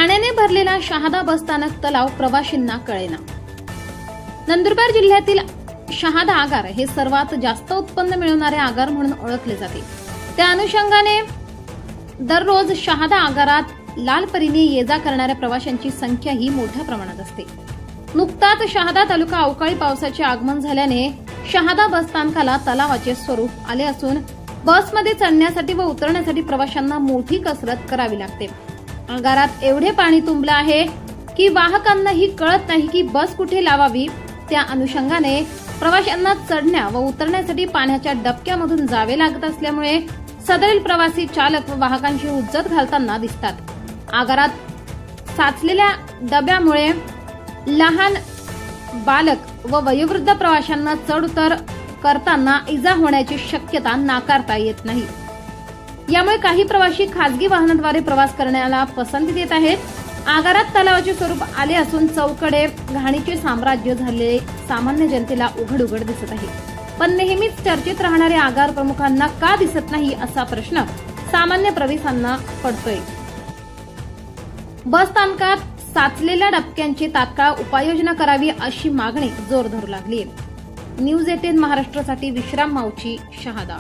पाण्याने भरलेला शहादा बसस्थानक तलाव प्रवाशींना कळेना। नंदुरबार जिल्ह्यातील शहादा आगार हे सर्वात जास्त उत्पन्न मिळवणारे आगार म्हणून ओळखले जाते। त्या अनुषंगाने दररोज शहादा आगारात लालपरीने ये-जा करणाऱ्या प्रवाशांची संख्या ही मोठ्या प्रमाणात असते। नुकताच शहादा तालुका अवकाळी पावसाचे आगमन झाल्याने शहादा बसस्थानकाला तलावाचे स्वरूप आले असून बसमध्ये चढण्यासाठी व उतरण्यासाठी प्रवाशांना मोठी कसरत करावी लागते। आगारात एवढे पाणी तुंबले आहे की वाहकांनाही कळत नाही की बस कुठे लावावी। त्या अनुषंगाने प्रवाशांना चढण्या व उतरण्यासाठी पाण्याच्या डबक्यामधून जावे लागत असल्यामुळे सदरील प्रवासी चालक व वाहकांची हुज्जत घालताना दिसतात। आगारात साचलेल्या डब्यामुळे लहान बालक व वयोवृद्ध प्रवाशांना चढ उतर करताना इजा होण्याची शक्यता नाकारता येत नाही। यामुळे काही प्रवासी खासगी वाहनाद्वारे प्रवास करण्याला पसंती देत आहेत। आगारात तलावाचे स्वरूप आले असून चौकडे घाणीचे साम्राज्य झालेले सामान्य जनतेला उघड उघड दिसत आहे। पण नेहमीच चर्चेत राहणारे आगार प्रमुखांना का दिसत नाही असा प्रश्न सामान्य प्रवाशांना पडतोय। बस स्थानकात साचलेल्या डबक्यांची तात्काळ उपाययोजना करावी अशी मागणी जोर धरू लागली आहे। न्यूज 18 महाराष्ट्रासाठी विश्राम मावची, शहादा।